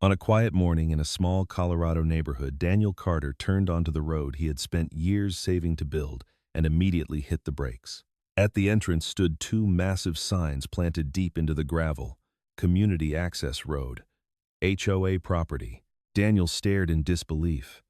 On a quiet morning in a small Colorado neighborhood, Daniel Carter turned onto the road he had spent years saving to build and immediately hit the brakes. At the entrance stood two massive signs planted deep into the gravel: Community Access Road, HOA property. Daniel stared in disbelief.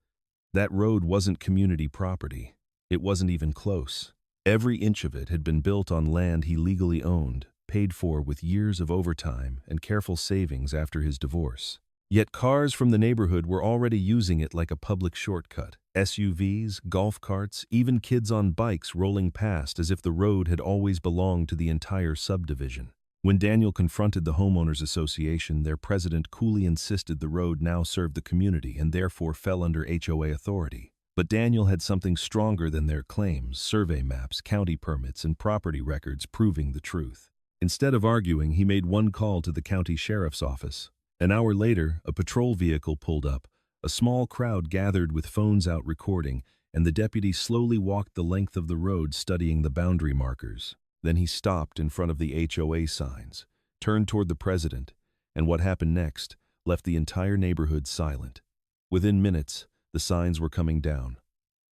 That road wasn't community property. It wasn't even close. Every inch of it had been built on land he legally owned, paid for with years of overtime and careful savings after his divorce. Yet cars from the neighborhood were already using it like a public shortcut. SUVs, golf carts, even kids on bikes rolling past as if the road had always belonged to the entire subdivision. When Daniel confronted the homeowners association, their president coolly insisted the road now served the community and therefore fell under HOA authority. But Daniel had something stronger than their claims: survey maps, county permits, and property records proving the truth. Instead of arguing, he made one call to the county sheriff's office. An hour later, a patrol vehicle pulled up. A small crowd gathered with phones out recording, and the deputy slowly walked the length of the road studying the boundary markers. Then he stopped in front of the HOA signs, turned toward the president, and what happened next left the entire neighborhood silent. Within minutes, the signs were coming down.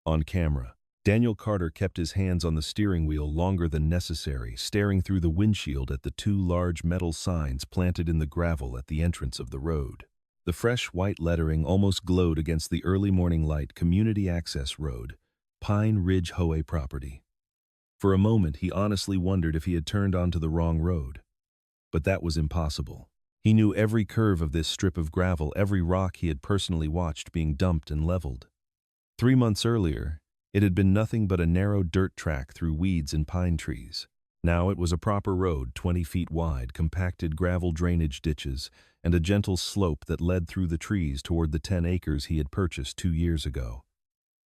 On camera, Daniel Carter kept his hands on the steering wheel longer than necessary, staring through the windshield at the two large metal signs planted in the gravel at the entrance of the road. The fresh white lettering almost glowed against the early morning light: Community Access Road, Pine Ridge HOA property. For a moment, he honestly wondered if he had turned onto the wrong road. But that was impossible. He knew every curve of this strip of gravel, every rock he had personally watched being dumped and leveled. 3 months earlier, it had been nothing but a narrow dirt track through weeds and pine trees. Now it was a proper road, 20 feet wide, compacted gravel drainage ditches, and a gentle slope that led through the trees toward the 10 acres he had purchased 2 years ago.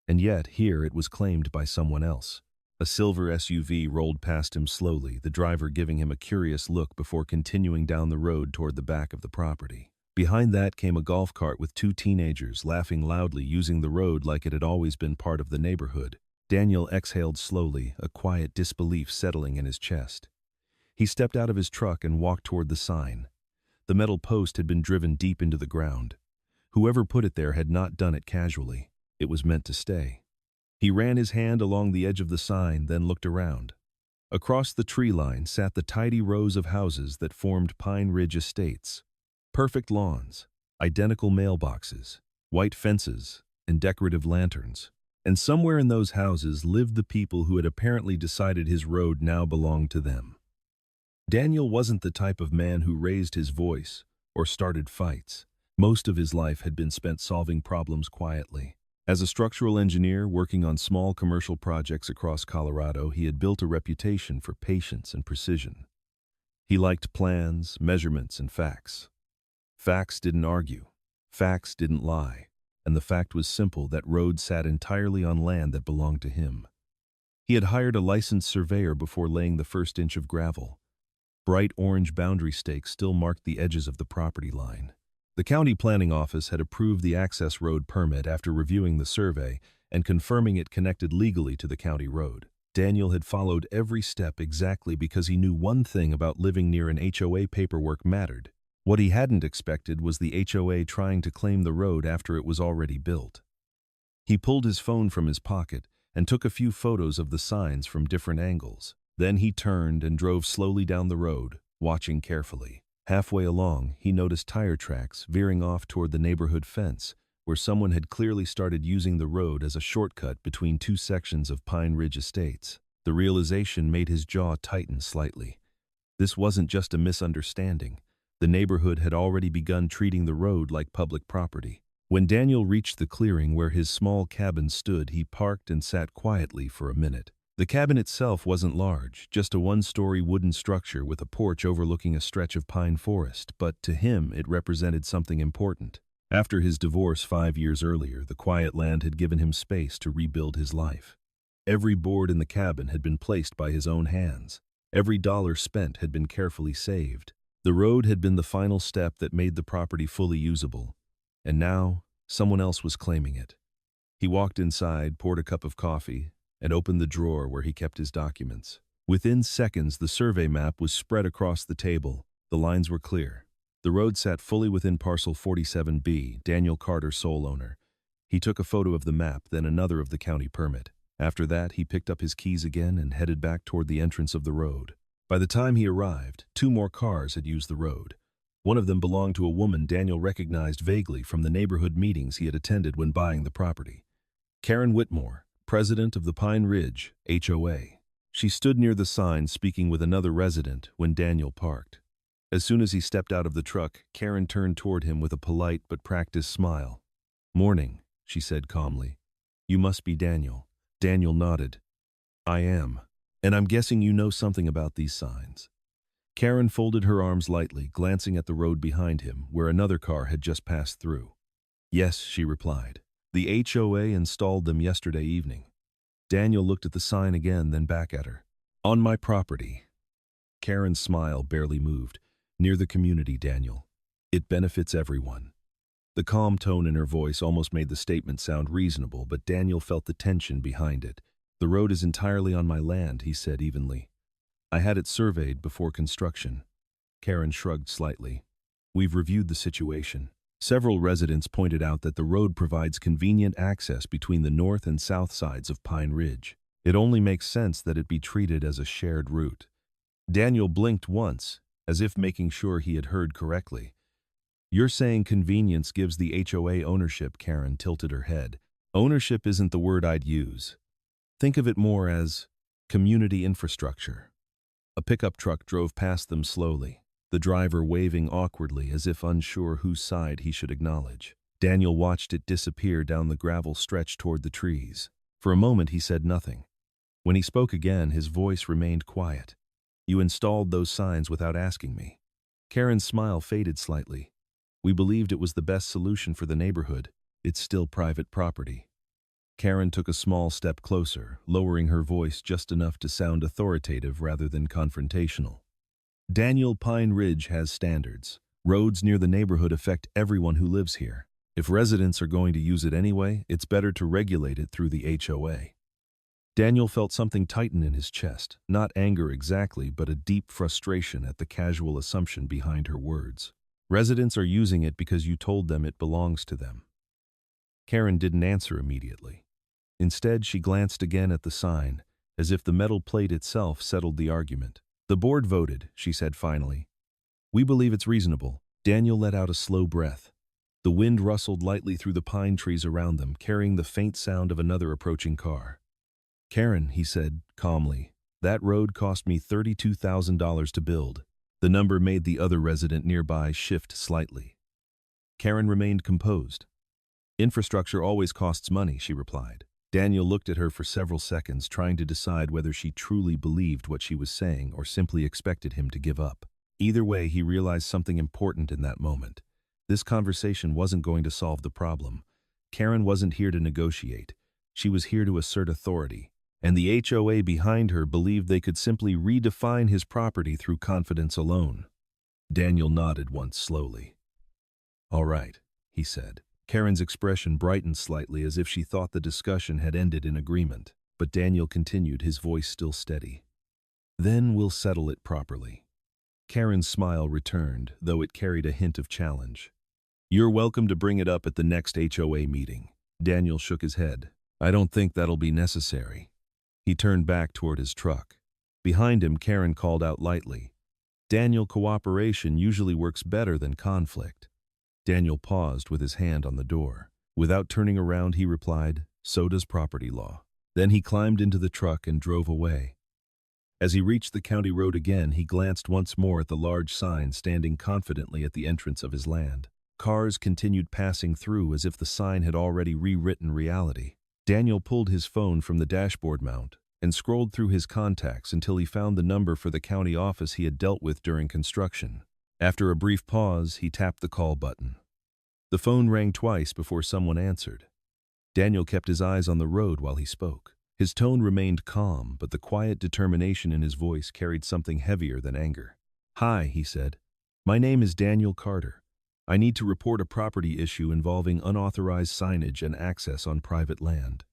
And yet, here it was claimed by someone else. A silver SUV rolled past him slowly, the driver giving him a curious look before continuing down the road toward the back of the property. Behind that came a golf cart with 2 teenagers, laughing loudly, using the road like it had always been part of the neighborhood. Daniel exhaled slowly, a quiet disbelief settling in his chest. He stepped out of his truck and walked toward the sign. The metal post had been driven deep into the ground. Whoever put it there had not done it casually. It was meant to stay. He ran his hand along the edge of the sign, then looked around. Across the tree line sat the tidy rows of houses that formed Pine Ridge Estates. Perfect lawns, identical mailboxes, white fences, and decorative lanterns. And somewhere in those houses lived the people who had apparently decided his road now belonged to them. Daniel wasn't the type of man who raised his voice or started fights. Most of his life had been spent solving problems quietly. As a structural engineer working on small commercial projects across Colorado, he had built a reputation for patience and precision. He liked plans, measurements, and facts. Facts didn't argue. Facts didn't lie. And the fact was simple: that road sat entirely on land that belonged to him. He had hired a licensed surveyor before laying the first inch of gravel. Bright orange boundary stakes still marked the edges of the property line. The county planning office had approved the access road permit after reviewing the survey and confirming it connected legally to the county road. Daniel had followed every step exactly because he knew one thing about living near an HOA: paperwork mattered. What he hadn't expected was the HOA trying to claim the road after it was already built. He pulled his phone from his pocket and took a few photos of the signs from different angles. Then he turned and drove slowly down the road, watching carefully. Halfway along, he noticed tire tracks veering off toward the neighborhood fence, where someone had clearly started using the road as a shortcut between 2 sections of Pine Ridge Estates. The realization made his jaw tighten slightly. This wasn't just a misunderstanding. The neighborhood had already begun treating the road like public property. When Daniel reached the clearing where his small cabin stood, he parked and sat quietly for a minute. The cabin itself wasn't large, just a 1-story wooden structure with a porch overlooking a stretch of pine forest, but to him it represented something important. After his divorce 5 years earlier, the quiet land had given him space to rebuild his life. Every board in the cabin had been placed by his own hands. Every dollar spent had been carefully saved. The road had been the final step that made the property fully usable, and now someone else was claiming it. He walked inside, poured a cup of coffee, and opened the drawer where he kept his documents. Within seconds, the survey map was spread across the table. The lines were clear. The road sat fully within Parcel 47B, Daniel Carter, sole owner. He took a photo of the map, then another of the county permit. After that, he picked up his keys again and headed back toward the entrance of the road. By the time he arrived, 2 more cars had used the road. One of them belonged to a woman Daniel recognized vaguely from the neighborhood meetings he had attended when buying the property. Karen Whitmore, president of the Pine Ridge HOA. She stood near the sign speaking with another resident when Daniel parked. As soon as he stepped out of the truck, Karen turned toward him with a polite but practiced smile. "Morning," she said calmly. "You must be Daniel." Daniel nodded. "I am. And I'm guessing you know something about these signs." Karen folded her arms lightly, glancing at the road behind him, where another car had just passed through. "Yes," she replied. "The HOA installed them yesterday evening." Daniel looked at the sign again, then back at her. "On my property." Karen's smile barely moved. "Near the community, Daniel. It benefits everyone." The calm tone in her voice almost made the statement sound reasonable, but Daniel felt the tension behind it. "The road is entirely on my land," he said evenly. "I had it surveyed before construction." Karen shrugged slightly. "We've reviewed the situation. Several residents pointed out that the road provides convenient access between the north and south sides of Pine Ridge. It only makes sense that it be treated as a shared route." Daniel blinked once, as if making sure he had heard correctly. "You're saying convenience gives the HOA ownership?" Karen tilted her head. "Ownership isn't the word I'd use. Think of it more as community infrastructure." A pickup truck drove past them slowly, the driver waving awkwardly as if unsure whose side he should acknowledge. Daniel watched it disappear down the gravel stretch toward the trees. For a moment he said nothing. When he spoke again, his voice remained quiet. "You installed those signs without asking me." Karen's smile faded slightly. "We believed it was the best solution for the neighborhood. It's still private property." Karen took a small step closer, lowering her voice just enough to sound authoritative rather than confrontational. "Daniel, Pine Ridge has standards. Roads near the neighborhood affect everyone who lives here. If residents are going to use it anyway, it's better to regulate it through the HOA." Daniel felt something tighten in his chest, not anger exactly, but a deep frustration at the casual assumption behind her words. "Residents are using it because you told them it belongs to them." Karen didn't answer immediately. Instead, she glanced again at the sign, as if the metal plate itself settled the argument. "The board voted," she said finally. "We believe it's reasonable." Daniel let out a slow breath. The wind rustled lightly through the pine trees around them, carrying the faint sound of another approaching car. "Karen," he said calmly, "that road cost me $32,000 to build." The number made the other resident nearby shift slightly. Karen remained composed. "Infrastructure always costs money," she replied. Daniel looked at her for several seconds, trying to decide whether she truly believed what she was saying or simply expected him to give up. Either way, he realized something important in that moment. This conversation wasn't going to solve the problem. Karen wasn't here to negotiate. She was here to assert authority. And the HOA behind her believed they could simply redefine his property through confidence alone. Daniel nodded once slowly. "All right," he said. Karen's expression brightened slightly as if she thought the discussion had ended in agreement, but Daniel continued, his voice still steady. "Then we'll settle it properly." Karen's smile returned, though it carried a hint of challenge. "You're welcome to bring it up at the next HOA meeting." Daniel shook his head. "I don't think that'll be necessary." He turned back toward his truck. Behind him, Karen called out lightly, "Daniel, cooperation usually works better than conflict." Daniel paused with his hand on the door. Without turning around, he replied, "So does property law." Then he climbed into the truck and drove away. As he reached the county road again, he glanced once more at the large sign standing confidently at the entrance of his land. Cars continued passing through as if the sign had already rewritten reality. Daniel pulled his phone from the dashboard mount and scrolled through his contacts until he found the number for the county office he had dealt with during construction. After a brief pause, he tapped the call button. The phone rang twice before someone answered. Daniel kept his eyes on the road while he spoke. His tone remained calm, but the quiet determination in his voice carried something heavier than anger. "Hi," he said. "My name is Daniel Carter. I need to report a property issue involving unauthorized signage and access on private land."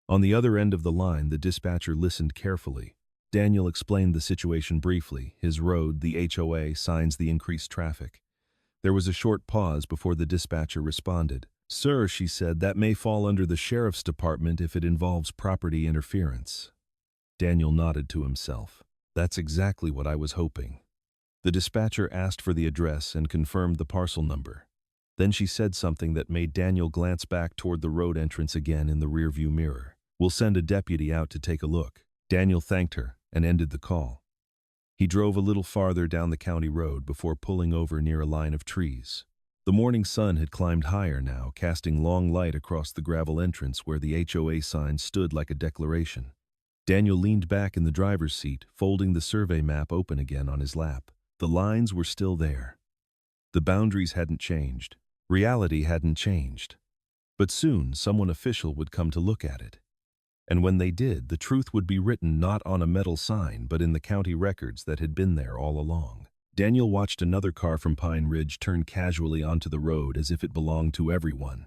On the other end of the line, the dispatcher listened carefully. Daniel explained the situation briefly. His road, the HOA, signs the increased traffic. There was a short pause before the dispatcher responded. "Sir," she said, "that may fall under the sheriff's department if it involves property interference." Daniel nodded to himself. "That's exactly what I was hoping." The dispatcher asked for the address and confirmed the parcel number. Then she said something that made Daniel glance back toward the road entrance again in the rearview mirror. "We'll send a deputy out to take a look." Daniel thanked her and ended the call. He drove a little farther down the county road before pulling over near a line of trees. The morning sun had climbed higher now, casting long light across the gravel entrance where the HOA sign stood like a declaration. Daniel leaned back in the driver's seat, folding the survey map open again on his lap. The lines were still there. The boundaries hadn't changed. Reality hadn't changed. But soon someone official would come to look at it. And when they did, the truth would be written not on a metal sign but in the county records that had been there all along. Daniel watched another car from Pine Ridge turn casually onto the road as if it belonged to everyone.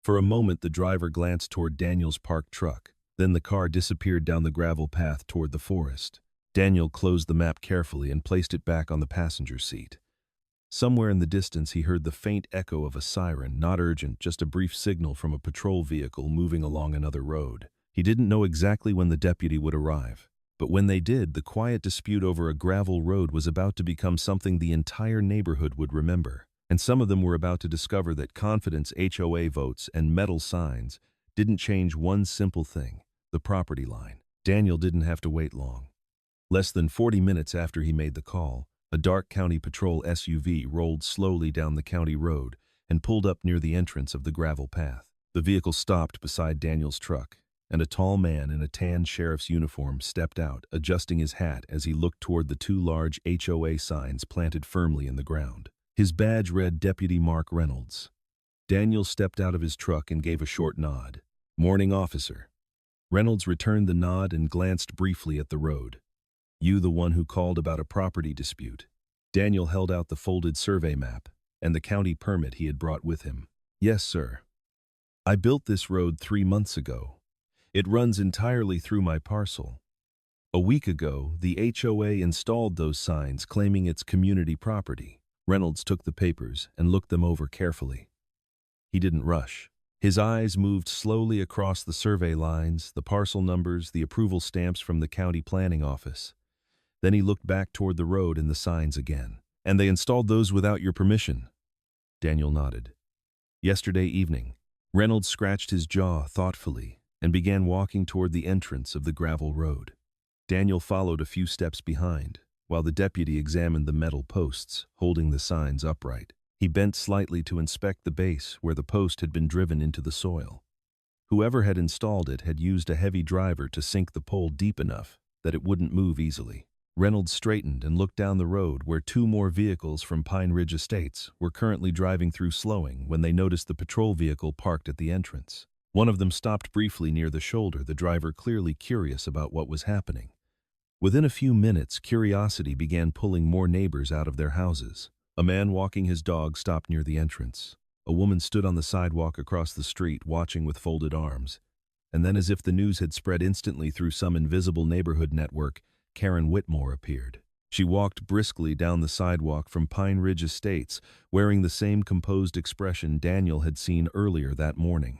For a moment the driver glanced toward Daniel's parked truck. Then the car disappeared down the gravel path toward the forest. Daniel closed the map carefully and placed it back on the passenger seat. Somewhere in the distance he heard the faint echo of a siren, not urgent, just a brief signal from a patrol vehicle moving along another road. He didn't know exactly when the deputy would arrive, but when they did, the quiet dispute over a gravel road was about to become something the entire neighborhood would remember. And some of them were about to discover that confidence HOA votes and metal signs didn't change one simple thing: the property line. Daniel didn't have to wait long. Less than 40 minutes after he made the call, a dark county patrol SUV rolled slowly down the county road and pulled up near the entrance of the gravel path. The vehicle stopped beside Daniel's truck, and a tall man in a tan sheriff's uniform stepped out, adjusting his hat as he looked toward the two large HOA signs planted firmly in the ground. His badge read Deputy Reynolds. Daniel stepped out of his truck and gave a short nod. "Morning, officer." Reynolds returned the nod and glanced briefly at the road. "You the one who called about a property dispute?" Daniel held out the folded survey map and the county permit he had brought with him. "Yes, sir. I built this road 3 months ago. It runs entirely through my parcel. A week ago, the HOA installed those signs claiming it's community property." Reynolds took the papers and looked them over carefully. He didn't rush. His eyes moved slowly across the survey lines, the parcel numbers, the approval stamps from the county planning office. Then he looked back toward the road and the signs again. "And they installed those without your permission?" Daniel nodded. "Yesterday evening." Reynolds scratched his jaw thoughtfully and began walking toward the entrance of the gravel road. Daniel followed a few steps behind, while the deputy examined the metal posts, holding the signs upright. He bent slightly to inspect the base where the post had been driven into the soil. Whoever had installed it had used a heavy driver to sink the pole deep enough that it wouldn't move easily. Reynolds straightened and looked down the road where 2 more vehicles from Pine Ridge Estates were currently driving through slowing when they noticed the patrol vehicle parked at the entrance. One of them stopped briefly near the shoulder, the driver clearly curious about what was happening. Within a few minutes, curiosity began pulling more neighbors out of their houses. A man walking his dog stopped near the entrance. A woman stood on the sidewalk across the street watching with folded arms. And then, as if the news had spread instantly through some invisible neighborhood network, Karen Whitmore appeared. She walked briskly down the sidewalk from Pine Ridge Estates, wearing the same composed expression Daniel had seen earlier that morning.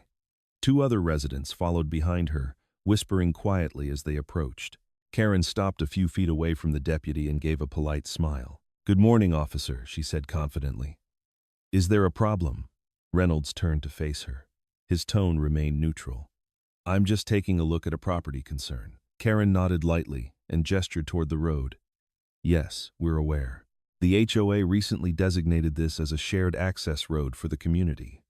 2 other residents followed behind her, whispering quietly as they approached. Karen stopped a few feet away from the deputy and gave a polite smile. "Good morning, officer," she said confidently. "Is there a problem?" Reynolds turned to face her. His tone remained neutral. "I'm just taking a look at a property concern." Karen nodded lightly and gestured toward the road. "Yes, we're aware. The HOA recently designated this as a shared access road for the community."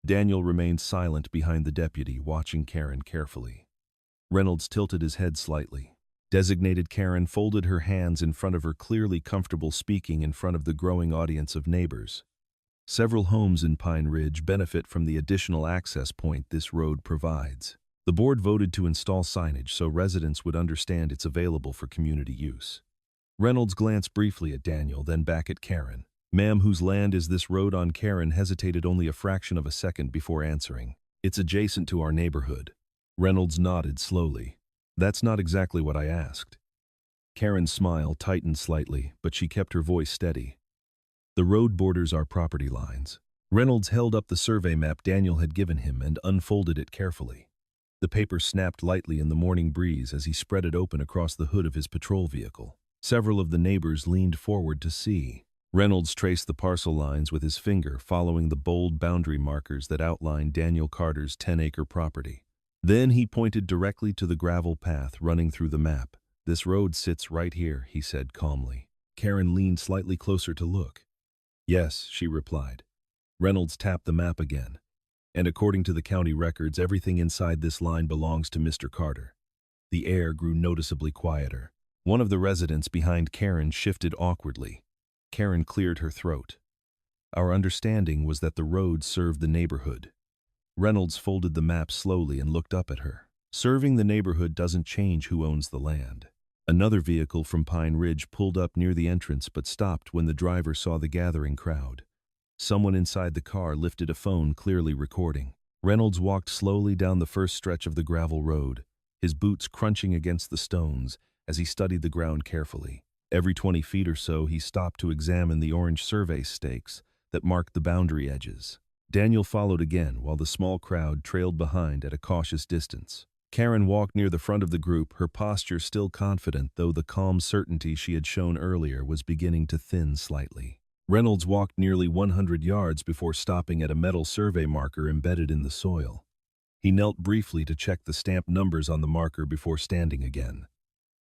Daniel remained silent behind the deputy, watching Karen carefully. Reynolds tilted his head slightly. Designated Karen folded her hands in front of her, clearly comfortable speaking in front of the growing audience of neighbors. Several homes in Pine Ridge benefit from the additional access point this road provides. The board voted to install signage so residents would understand it's available for community use. Reynolds glanced briefly at Daniel, then back at Karen. "Ma'am, whose land is this road on?" Karen hesitated only a fraction of a second before answering. "It's adjacent to our neighborhood." Reynolds nodded slowly. "That's not exactly what I asked." Karen's smile tightened slightly, but she kept her voice steady. The road borders our property lines. Reynolds held up the survey map Daniel had given him and unfolded it carefully. The paper snapped lightly in the morning breeze as he spread it open across the hood of his patrol vehicle. Several of the neighbors leaned forward to see. Reynolds traced the parcel lines with his finger, following the bold boundary markers that outlined Daniel Carter's 10-acre property. Then he pointed directly to the gravel path running through the map. "This road sits right here," he said calmly. Karen leaned slightly closer to look. "Yes," she replied. Reynolds tapped the map again. "And according to the county records, everything inside this line belongs to Mr. Carter." The air grew noticeably quieter. One of the residents behind Karen shifted awkwardly. Karen cleared her throat. "Our understanding was that the road served the neighborhood." Reynolds folded the map slowly and looked up at her. "Serving the neighborhood doesn't change who owns the land." Another vehicle from Pine Ridge pulled up near the entrance but stopped when the driver saw the gathering crowd. Someone inside the car lifted a phone, clearly recording. Reynolds walked slowly down the first stretch of the gravel road, his boots crunching against the stones as he studied the ground carefully. Every 20 feet or so, he stopped to examine the orange survey stakes that marked the boundary edges. Daniel followed again while the small crowd trailed behind at a cautious distance. Karen walked near the front of the group, her posture still confident, though the calm certainty she had shown earlier was beginning to thin slightly. Reynolds walked nearly 100 yards before stopping at a metal survey marker embedded in the soil. He knelt briefly to check the stamped numbers on the marker before standing again.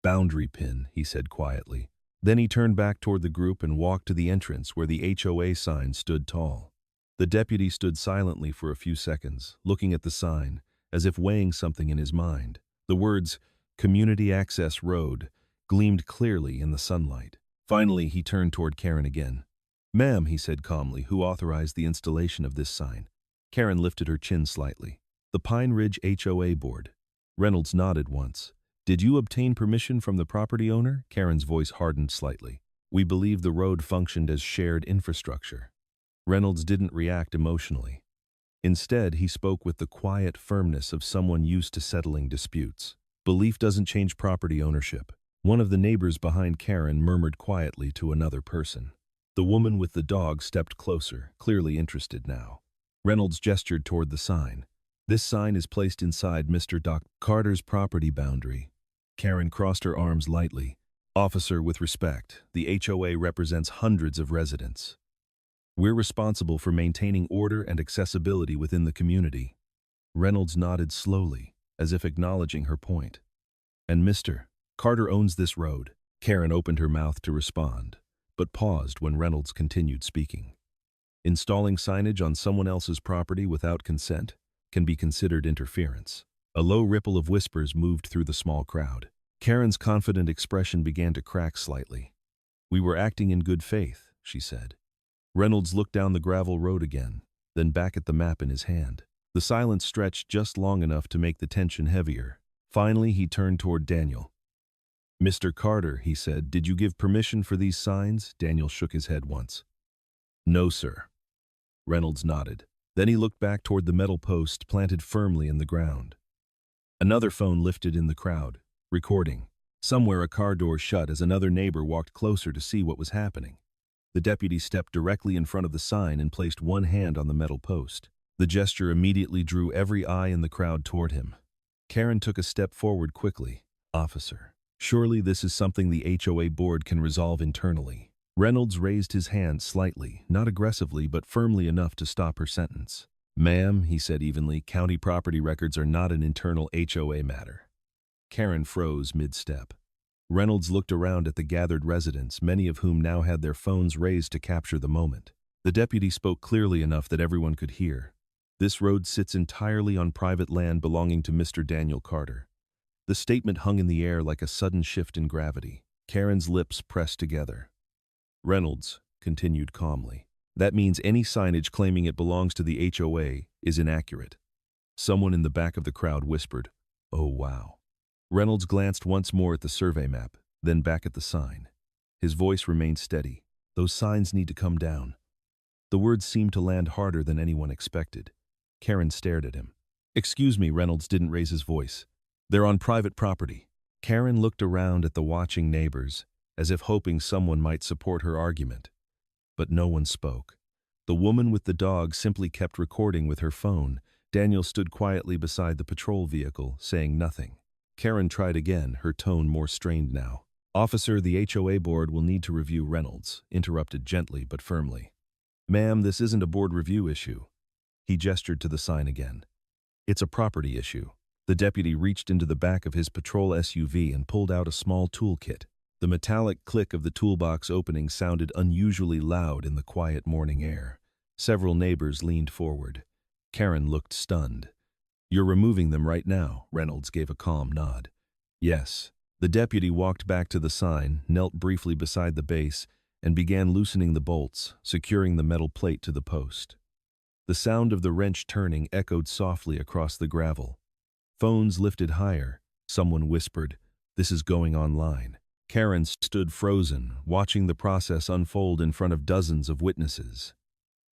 "Boundary pin," he said quietly. Then he turned back toward the group and walked to the entrance where the HOA sign stood tall. The deputy stood silently for a few seconds, looking at the sign, as if weighing something in his mind. The words, "Community Access Road," gleamed clearly in the sunlight. Finally, he turned toward Karen again. "Ma'am," he said calmly, "who authorized the installation of this sign?" Karen lifted her chin slightly. "The Pine Ridge HOA board." Reynolds nodded once. "Did you obtain permission from the property owner?" Karen's voice hardened slightly. "We believe the road functioned as shared infrastructure." Reynolds didn't react emotionally. Instead, he spoke with the quiet firmness of someone used to settling disputes. "Belief doesn't change property ownership." One of the neighbors behind Karen murmured quietly to another person. The woman with the dog stepped closer, clearly interested now. Reynolds gestured toward the sign. "This sign is placed inside Mr. Carter's property boundary." Karen crossed her arms lightly. "Officer, with respect, the HOA represents hundreds of residents. We're responsible for maintaining order and accessibility within the community." Reynolds nodded slowly, as if acknowledging her point. "And Mr. Carter owns this road." Karen opened her mouth to respond, but paused when Reynolds continued speaking. "Installing signage on someone else's property without consent can be considered interference." A low ripple of whispers moved through the small crowd. Karen's confident expression began to crack slightly. "We were acting in good faith," she said. Reynolds looked down the gravel road again, then back at the map in his hand. The silence stretched just long enough to make the tension heavier. Finally, he turned toward Daniel. "Mr. Carter," he said, "did you give permission for these signs?" Daniel shook his head once. "No, sir." Reynolds nodded. Then he looked back toward the metal post planted firmly in the ground. Another phone lifted in the crowd, recording. Somewhere a car door shut as another neighbor walked closer to see what was happening. The deputy stepped directly in front of the sign and placed one hand on the metal post. The gesture immediately drew every eye in the crowd toward him. Karen took a step forward quickly. "Officer, surely this is something the HOA board can resolve internally." Reynolds raised his hand slightly, not aggressively but firmly enough to stop her sentence. "Ma'am," he said evenly, "county property records are not an internal HOA matter." Karen froze mid-step. Reynolds looked around at the gathered residents, many of whom now had their phones raised to capture the moment. The deputy spoke clearly enough that everyone could hear. "This road sits entirely on private land belonging to Mr. Daniel Carter." The statement hung in the air like a sudden shift in gravity. Karen's lips pressed together. "Reynolds," continued calmly, "that means any signage claiming it belongs to the HOA is inaccurate." Someone in the back of the crowd whispered, "Oh, wow." Reynolds glanced once more at the survey map, then back at the sign. His voice remained steady. "Those signs need to come down." The words seemed to land harder than anyone expected. Karen stared at him. "Excuse me," Reynolds didn't raise his voice. "They're on private property." Karen looked around at the watching neighbors, as if hoping someone might support her argument. but no one spoke. The woman with the dog simply kept recording with her phone. Daniel stood quietly beside the patrol vehicle, saying nothing. Karen tried again, her tone more strained now. "Officer, the HOA board will need to review Reynolds," interrupted gently but firmly. "Ma'am, this isn't a board review issue." He gestured to the sign again. "It's a property issue." The deputy reached into the back of his patrol SUV and pulled out a small toolkit. The metallic click of the toolbox opening sounded unusually loud in the quiet morning air. Several neighbors leaned forward. Karen looked stunned. "You're removing them right now," Reynolds gave a calm nod. "Yes." The deputy walked back to the sign, knelt briefly beside the base, and began loosening the bolts, securing the metal plate to the post. The sound of the wrench turning echoed softly across the gravel. Phones lifted higher. Someone whispered, "This is going online." Karen stood frozen, watching the process unfold in front of dozens of witnesses.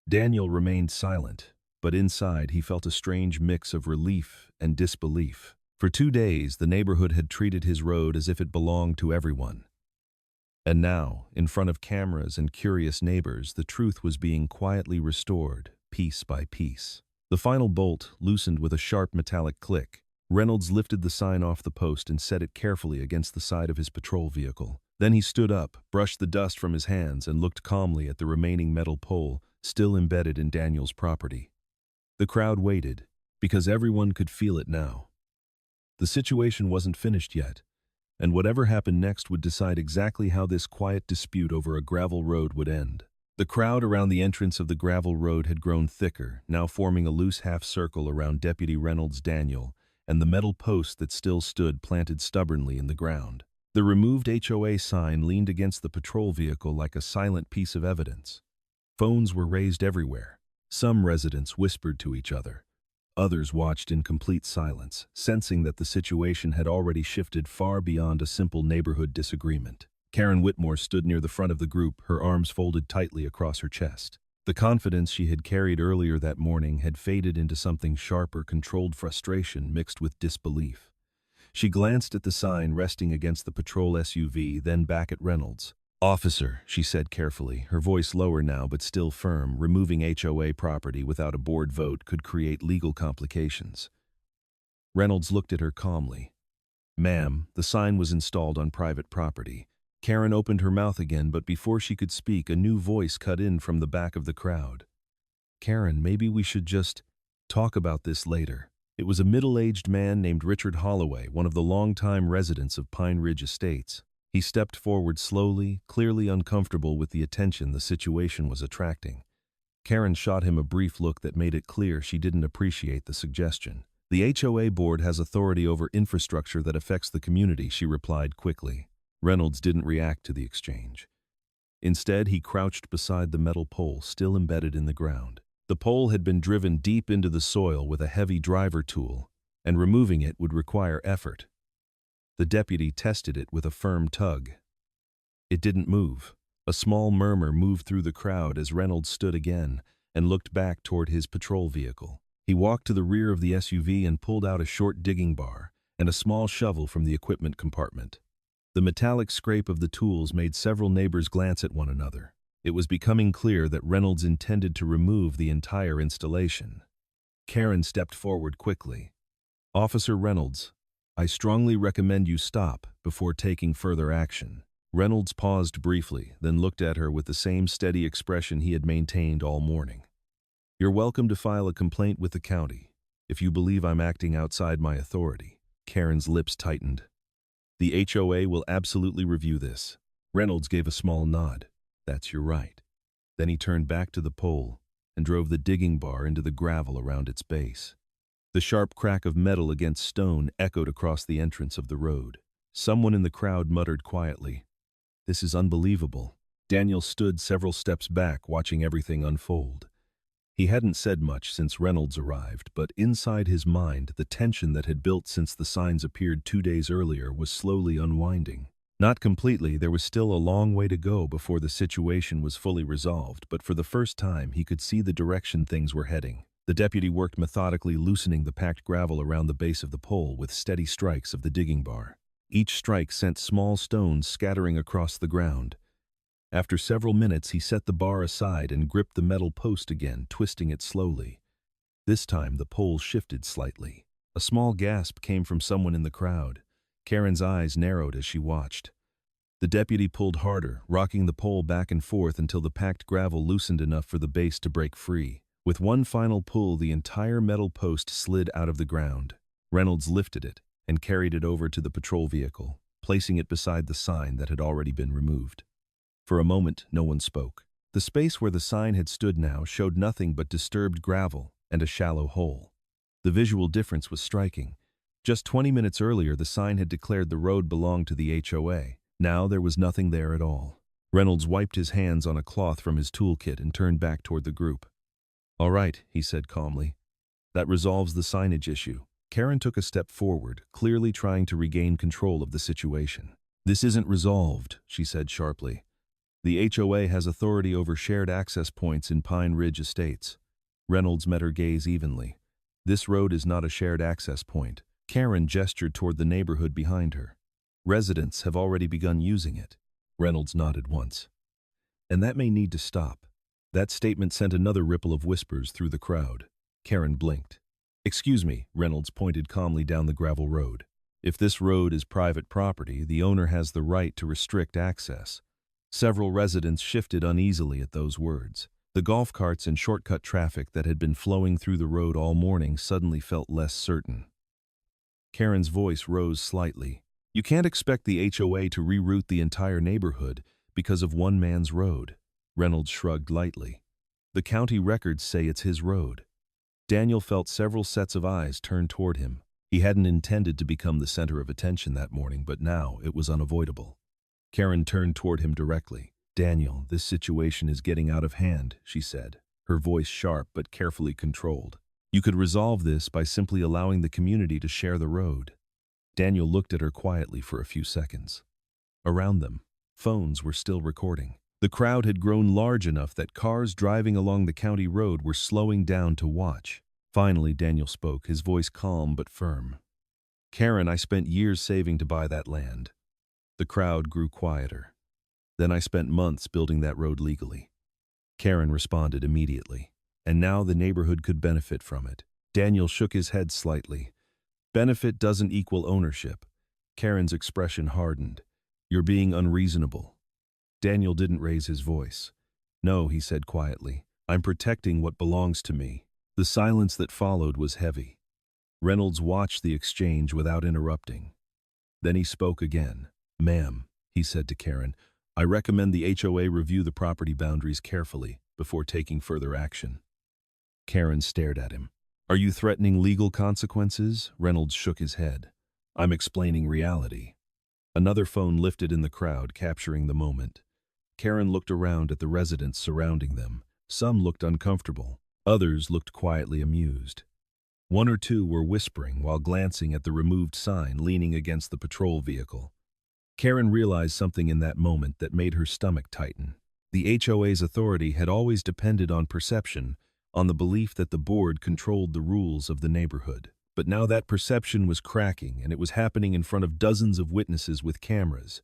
Daniel remained silent, but inside he felt a strange mix of relief and disbelief. For 2 days, the neighborhood had treated his road as if it belonged to everyone. And now, in front of cameras and curious neighbors, the truth was being quietly restored, piece by piece. The final bolt loosened with a sharp metallic click. Reynolds lifted the sign off the post and set it carefully against the side of his patrol vehicle. Then he stood up, brushed the dust from his hands, and looked calmly at the remaining metal pole, still embedded in Daniel's property. The crowd waited, because everyone could feel it now. The situation wasn't finished yet, and whatever happened next would decide exactly how this quiet dispute over a gravel road would end. The crowd around the entrance of the gravel road had grown thicker, now forming a loose half-circle around Deputy Reynolds' Daniel and the metal post that still stood planted stubbornly in the ground. The removed HOA sign leaned against the patrol vehicle like a silent piece of evidence. Phones were raised everywhere. Some residents whispered to each other. Others watched in complete silence, sensing that the situation had already shifted far beyond a simple neighborhood disagreement. Karen Whitmore stood near the front of the group, her arms folded tightly across her chest. The confidence she had carried earlier that morning had faded into something sharper, controlled frustration mixed with disbelief. She glanced at the sign resting against the patrol SUV, then back at Reynolds. "Officer," she said carefully, her voice lower now but still firm, "removing HOA property without a board vote could create legal complications." Reynolds looked at her calmly. "Ma'am, the sign was installed on private property." Karen opened her mouth again, but before she could speak, a new voice cut in from the back of the crowd. "Karen, maybe we should just talk about this later." It was a middle-aged man named Richard Holloway, one of the longtime residents of Pine Ridge Estates. He stepped forward slowly, clearly uncomfortable with the attention the situation was attracting. Karen shot him a brief look that made it clear she didn't appreciate the suggestion. "The HOA board has authority over infrastructure that affects the community," she replied quickly. Reynolds didn't react to the exchange. Instead, he crouched beside the metal pole still embedded in the ground. The pole had been driven deep into the soil with a heavy driver tool, and removing it would require effort. The deputy tested it with a firm tug. It didn't move. A small murmur moved through the crowd as Reynolds stood again and looked back toward his patrol vehicle. He walked to the rear of the SUV and pulled out a short digging bar and a small shovel from the equipment compartment. The metallic scrape of the tools made several neighbors glance at one another. It was becoming clear that Reynolds intended to remove the entire installation. Karen stepped forward quickly. "Officer Reynolds, I strongly recommend you stop before taking further action." Reynolds paused briefly, then looked at her with the same steady expression he had maintained all morning. "You're welcome to file a complaint with the county, if you believe I'm acting outside my authority." Karen's lips tightened. "The HOA will absolutely review this." Reynolds gave a small nod. "That's your right." Then he turned back to the pole and drove the digging bar into the gravel around its base. The sharp crack of metal against stone echoed across the entrance of the road. Someone in the crowd muttered quietly, "This is unbelievable." Daniel stood several steps back, watching everything unfold. He hadn't said much since Reynolds arrived, but inside his mind, the tension that had built since the signs appeared 2 days earlier was slowly unwinding. Not completely, there was still a long way to go before the situation was fully resolved, but for the first time he could see the direction things were heading. The deputy worked methodically, loosening the packed gravel around the base of the pole with steady strikes of the digging bar. Each strike sent small stones scattering across the ground. After several minutes, he set the bar aside and gripped the metal post again, twisting it slowly. This time, the pole shifted slightly. A small gasp came from someone in the crowd. Karen's eyes narrowed as she watched. The deputy pulled harder, rocking the pole back and forth until the packed gravel loosened enough for the base to break free. With one final pull, the entire metal post slid out of the ground. Reynolds lifted it and carried it over to the patrol vehicle, placing it beside the sign that had already been removed. For a moment, no one spoke. The space where the sign had stood now showed nothing but disturbed gravel and a shallow hole. The visual difference was striking. Just 20 minutes earlier, the sign had declared the road belonged to the HOA. Now there was nothing there at all. Reynolds wiped his hands on a cloth from his toolkit and turned back toward the group. "All right," he said calmly. "That resolves the signage issue." Karen took a step forward, clearly trying to regain control of the situation. "This isn't resolved," she said sharply. "The HOA has authority over shared access points in Pine Ridge Estates." Reynolds met her gaze evenly. "This road is not a shared access point." Karen gestured toward the neighborhood behind her. "Residents have already begun using it." Reynolds nodded once. "And that may need to stop." That statement sent another ripple of whispers through the crowd. Karen blinked. "Excuse me," Reynolds pointed calmly down the gravel road. "If this road is private property, the owner has the right to restrict access." Several residents shifted uneasily at those words. The golf carts and shortcut traffic that had been flowing through the road all morning suddenly felt less certain. Karen's voice rose slightly. "You can't expect the HOA to reroute the entire neighborhood because of one man's road." Reynolds shrugged lightly. "The county records say it's his road." Daniel felt several sets of eyes turn toward him. He hadn't intended to become the center of attention that morning, but now it was unavoidable. Karen turned toward him directly. "Daniel, this situation is getting out of hand," she said, her voice sharp but carefully controlled. "You could resolve this by simply allowing the community to share the road." Daniel looked at her quietly for a few seconds. Around them, phones were still recording. The crowd had grown large enough that cars driving along the county road were slowing down to watch. Finally, Daniel spoke, his voice calm but firm. "Karen, I spent years saving to buy that land." The crowd grew quieter. "Then I spent months building that road legally." Karen responded immediately. "And now the neighborhood could benefit from it." Daniel shook his head slightly. "Benefit doesn't equal ownership." Karen's expression hardened. "You're being unreasonable." Daniel didn't raise his voice. "No," he said quietly. "I'm protecting what belongs to me." The silence that followed was heavy. Reynolds watched the exchange without interrupting. Then he spoke again. "Ma'am," he said to Karen, "I recommend the HOA review the property boundaries carefully before taking further action." Karen stared at him. "Are you threatening legal consequences?" Reynolds shook his head. "I'm explaining reality." Another phone lifted in the crowd, capturing the moment. Karen looked around at the residents surrounding them. Some looked uncomfortable. Others looked quietly amused. One or two were whispering while glancing at the removed sign leaning against the patrol vehicle. Karen realized something in that moment that made her stomach tighten. The HOA's authority had always depended on perception, on the belief that the board controlled the rules of the neighborhood. But now that perception was cracking, and it was happening in front of dozens of witnesses with cameras.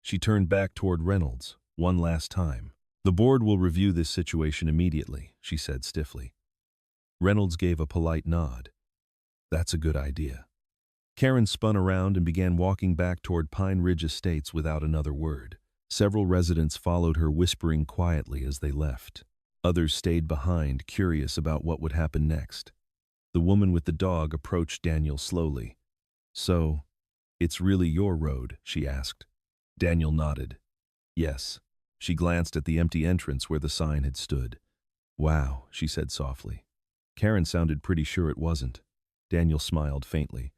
She turned back toward Reynolds, one last time. "The board will review this situation immediately," she said stiffly. Reynolds gave a polite nod. "That's a good idea." Karen spun around and began walking back toward Pine Ridge Estates without another word. Several residents followed her, whispering quietly as they left. Others stayed behind, curious about what would happen next. The woman with the dog approached Daniel slowly. "So, it's really your road?" she asked. Daniel nodded. "Yes." She glanced at the empty entrance where the sign had stood. "Wow," she said softly. Karen sounded pretty sure it wasn't. Daniel smiled faintly.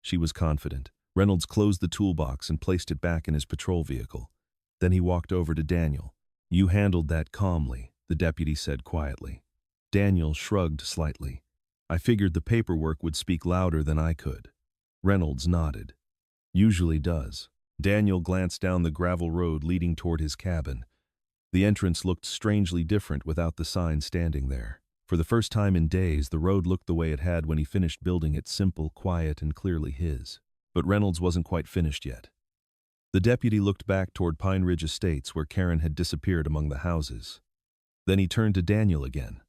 She was confident. Reynolds closed the toolbox and placed it back in his patrol vehicle. Then he walked over to Daniel. "You handled that calmly," the deputy said quietly. Daniel shrugged slightly. "I figured the paperwork would speak louder than I could." Reynolds nodded. "Usually does." Daniel glanced down the gravel road leading toward his cabin. The entrance looked strangely different without the sign standing there. For the first time in days, the road looked the way it had when he finished building it, simple, quiet, and clearly his. But Reynolds wasn't quite finished yet. The deputy looked back toward Pine Ridge Estates where Karen had disappeared among the houses. Then he turned to Daniel again.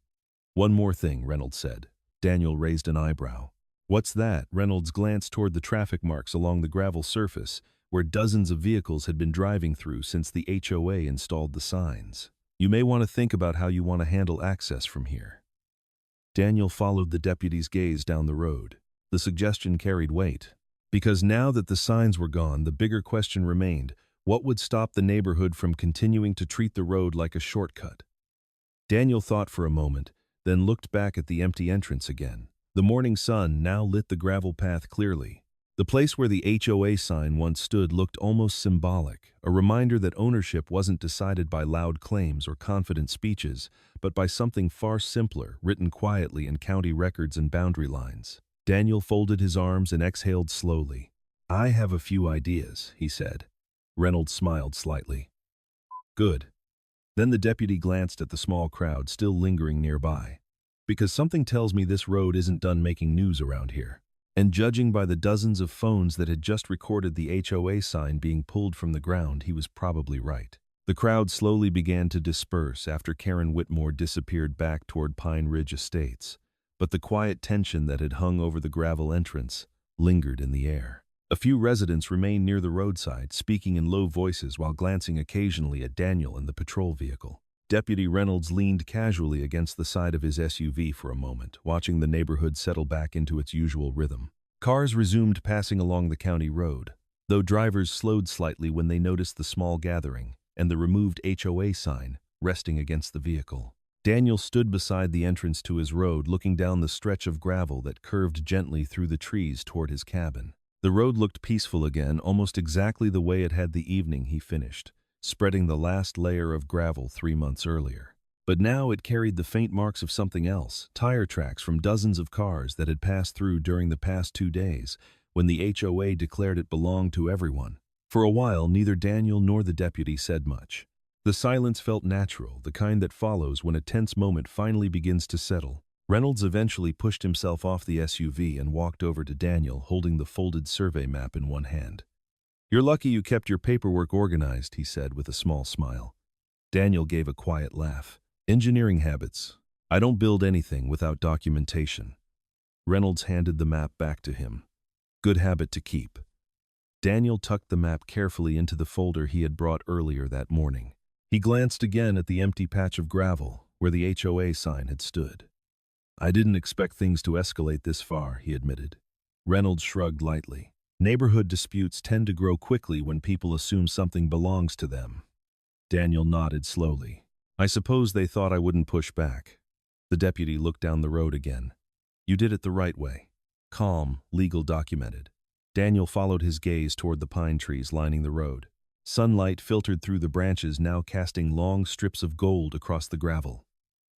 "One more thing," Reynolds said. Daniel raised an eyebrow. "What's that?" Reynolds glanced toward the traffic marks along the gravel surface, where dozens of vehicles had been driving through since the HOA installed the signs. "You may want to think about how you want to handle access from here." Daniel followed the deputy's gaze down the road. The suggestion carried weight. Because now that the signs were gone, the bigger question remained: what would stop the neighborhood from continuing to treat the road like a shortcut? Daniel thought for a moment, then looked back at the empty entrance again. The morning sun now lit the gravel path clearly. The place where the HOA sign once stood looked almost symbolic, a reminder that ownership wasn't decided by loud claims or confident speeches, but by something far simpler, written quietly in county records and boundary lines. Daniel folded his arms and exhaled slowly. "I have a few ideas," he said. Reynolds smiled slightly. "Good." Then the deputy glanced at the small crowd still lingering nearby. "Because something tells me this road isn't done making news around here." And judging by the dozens of phones that had just recorded the HOA sign being pulled from the ground, he was probably right. The crowd slowly began to disperse after Karen Whitmore disappeared back toward Pine Ridge Estates, but the quiet tension that had hung over the gravel entrance lingered in the air. A few residents remained near the roadside, speaking in low voices while glancing occasionally at Daniel and the patrol vehicle. Deputy Reynolds leaned casually against the side of his SUV for a moment, watching the neighborhood settle back into its usual rhythm. Cars resumed passing along the county road, though drivers slowed slightly when they noticed the small gathering and the removed HOA sign resting against the vehicle. Daniel stood beside the entrance to his road, looking down the stretch of gravel that curved gently through the trees toward his cabin. The road looked peaceful again, almost exactly the way it had the evening he finished, spreading the last layer of gravel 3 months earlier. But now it carried the faint marks of something else, tire tracks from dozens of cars that had passed through during the past 2 days, when the HOA declared it belonged to everyone. For a while, neither Daniel nor the deputy said much. The silence felt natural, the kind that follows when a tense moment finally begins to settle. Reynolds eventually pushed himself off the SUV and walked over to Daniel, holding the folded survey map in one hand. "You're lucky you kept your paperwork organized," he said with a small smile. Daniel gave a quiet laugh. "Engineering habits. I don't build anything without documentation." Reynolds handed the map back to him. "Good habit to keep." Daniel tucked the map carefully into the folder he had brought earlier that morning. He glanced again at the empty patch of gravel where the HOA sign had stood. "I didn't expect things to escalate this far," he admitted. Reynolds shrugged lightly. "Neighborhood disputes tend to grow quickly when people assume something belongs to them." Daniel nodded slowly. "I suppose they thought I wouldn't push back." The deputy looked down the road again. "You did it the right way. Calm, legal, documented." Daniel followed his gaze toward the pine trees lining the road. Sunlight filtered through the branches, now casting long strips of gold across the gravel.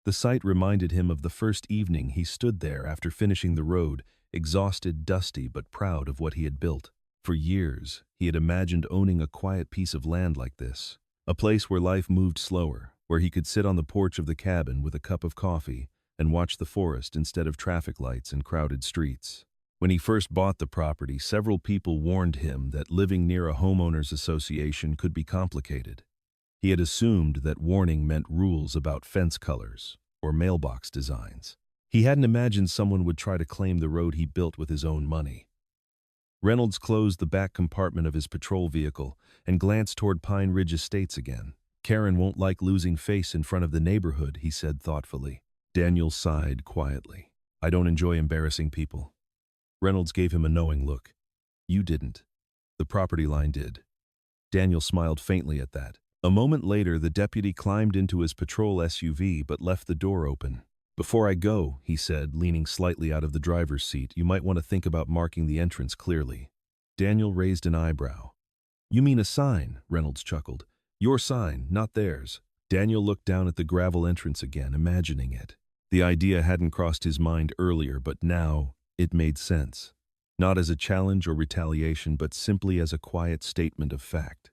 The sight reminded him of the first evening he stood there after finishing the road, exhausted, dusty, but proud of what he had built. For years, he had imagined owning a quiet piece of land like this, a place where life moved slower, where he could sit on the porch of the cabin with a cup of coffee and watch the forest instead of traffic lights and crowded streets. When he first bought the property, several people warned him that living near a homeowners association could be complicated. He had assumed that warning meant rules about fence colors or mailbox designs. He hadn't imagined someone would try to claim the road he built with his own money. Reynolds closed the back compartment of his patrol vehicle and glanced toward Pine Ridge Estates again. "Karen won't like losing face in front of the neighborhood," he said thoughtfully. Daniel sighed quietly. "I don't enjoy embarrassing people." Reynolds gave him a knowing look. "You didn't. The property line did." Daniel smiled faintly at that. A moment later, the deputy climbed into his patrol SUV but left the door open. "Before I go," he said, leaning slightly out of the driver's seat, "you might want to think about marking the entrance clearly." Daniel raised an eyebrow. "You mean a sign?" Reynolds chuckled. "Your sign, not theirs." Daniel looked down at the gravel entrance again, imagining it. The idea hadn't crossed his mind earlier, but now it made sense. Not as a challenge or retaliation, but simply as a quiet statement of fact.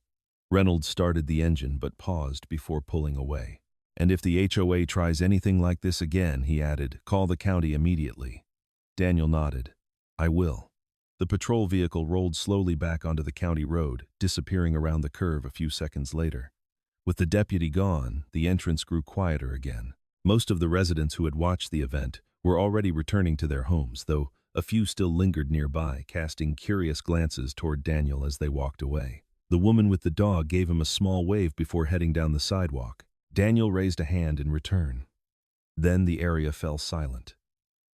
Reynolds started the engine but paused before pulling away. "And if the HOA tries anything like this again," he added, "call the county immediately." Daniel nodded. "I will." The patrol vehicle rolled slowly back onto the county road, disappearing around the curve a few seconds later. With the deputy gone, the entrance grew quieter again. Most of the residents who had watched the event were already returning to their homes, though a few still lingered nearby, casting curious glances toward Daniel as they walked away. The woman with the dog gave him a small wave before heading down the sidewalk. Daniel raised a hand in return. Then the area fell silent.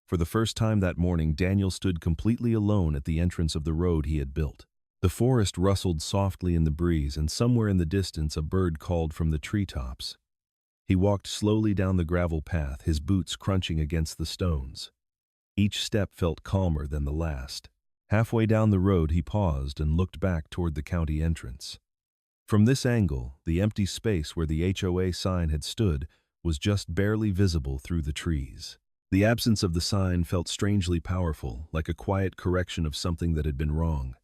For the first time that morning, Daniel stood completely alone at the entrance of the road he had built. The forest rustled softly in the breeze, and somewhere in the distance a bird called from the treetops. He walked slowly down the gravel path, his boots crunching against the stones. Each step felt calmer than the last. Halfway down the road, he paused and looked back toward the county entrance. From this angle, the empty space where the HOA sign had stood was just barely visible through the trees. The absence of the sign felt strangely powerful, like a quiet correction of something that had been wrong.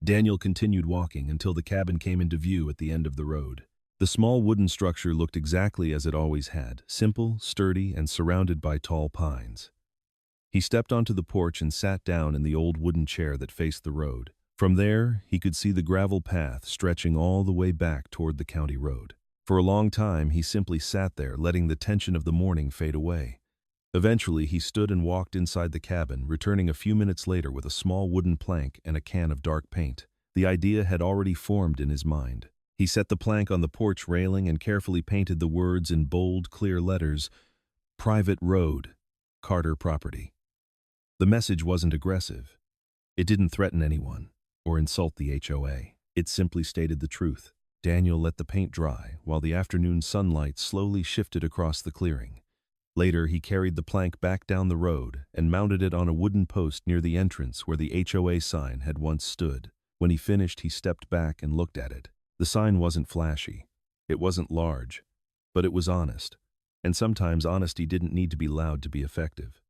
Daniel continued walking until the cabin came into view at the end of the road. The small wooden structure looked exactly as it always had, simple, sturdy, and surrounded by tall pines. He stepped onto the porch and sat down in the old wooden chair that faced the road. From there, he could see the gravel path stretching all the way back toward the county road. For a long time, he simply sat there, letting the tension of the morning fade away. Eventually, he stood and walked inside the cabin, returning a few minutes later with a small wooden plank and a can of dark paint. The idea had already formed in his mind. He set the plank on the porch railing and carefully painted the words in bold, clear letters, "Private Road, Carter Property." The message wasn't aggressive. It didn't threaten anyone or insult the HOA. It simply stated the truth. Daniel let the paint dry while the afternoon sunlight slowly shifted across the clearing. Later, he carried the plank back down the road and mounted it on a wooden post near the entrance where the HOA sign had once stood. When he finished, he stepped back and looked at it. The sign wasn't flashy. It wasn't large, but it was honest. And sometimes honesty didn't need to be loud to be effective.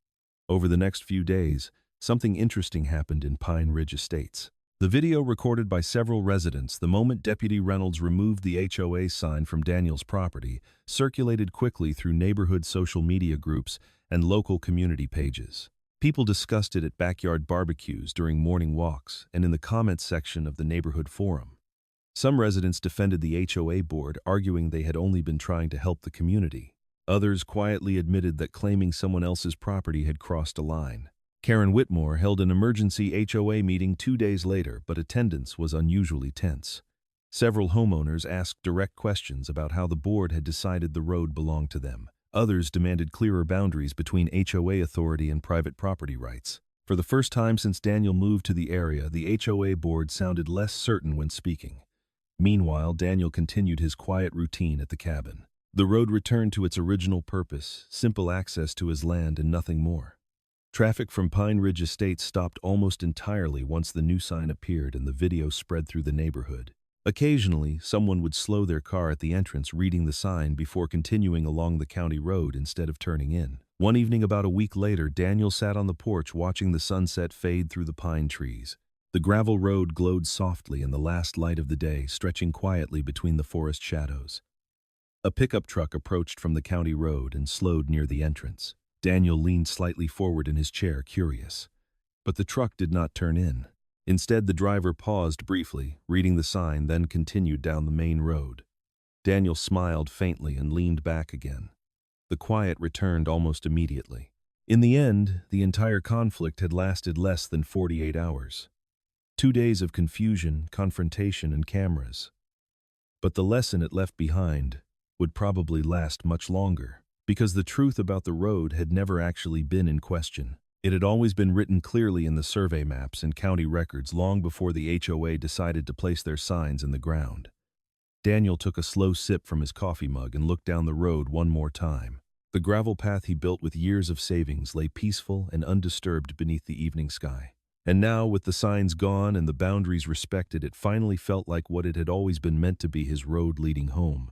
Over the next few days, something interesting happened in Pine Ridge Estates. The video recorded by several residents the moment Deputy Reynolds removed the HOA sign from Daniel's property circulated quickly through neighborhood social media groups and local community pages. People discussed it at backyard barbecues, during morning walks, and in the comments section of the neighborhood forum. Some residents defended the HOA board, arguing they had only been trying to help the community. Others quietly admitted that claiming someone else's property had crossed a line. Karen Whitmore held an emergency HOA meeting 2 days later, but attendance was unusually tense. Several homeowners asked direct questions about how the board had decided the road belonged to them. Others demanded clearer boundaries between HOA authority and private property rights. For the first time since Daniel moved to the area, the HOA board sounded less certain when speaking. Meanwhile, Daniel continued his quiet routine at the cabin. The road returned to its original purpose, simple access to his land and nothing more. Traffic from Pine Ridge Estates stopped almost entirely once the new sign appeared and the video spread through the neighborhood. Occasionally, someone would slow their car at the entrance reading the sign before continuing along the county road instead of turning in. One evening about a week later, Daniel sat on the porch watching the sunset fade through the pine trees. The gravel road glowed softly in the last light of the day, stretching quietly between the forest shadows. A pickup truck approached from the county road and slowed near the entrance. Daniel leaned slightly forward in his chair, curious. But the truck did not turn in. Instead, the driver paused briefly, reading the sign, then continued down the main road. Daniel smiled faintly and leaned back again. The quiet returned almost immediately. In the end, the entire conflict had lasted less than 48 hours. 2 days of confusion, confrontation, and cameras. But the lesson it left behind would probably last much longer, because the truth about the road had never actually been in question. It had always been written clearly in the survey maps and county records long before the HOA decided to place their signs in the ground. Daniel took a slow sip from his coffee mug and looked down the road one more time. The gravel path he built with years of savings lay peaceful and undisturbed beneath the evening sky. And now, with the signs gone and the boundaries respected, it finally felt like what it had always been meant to be, his road leading home.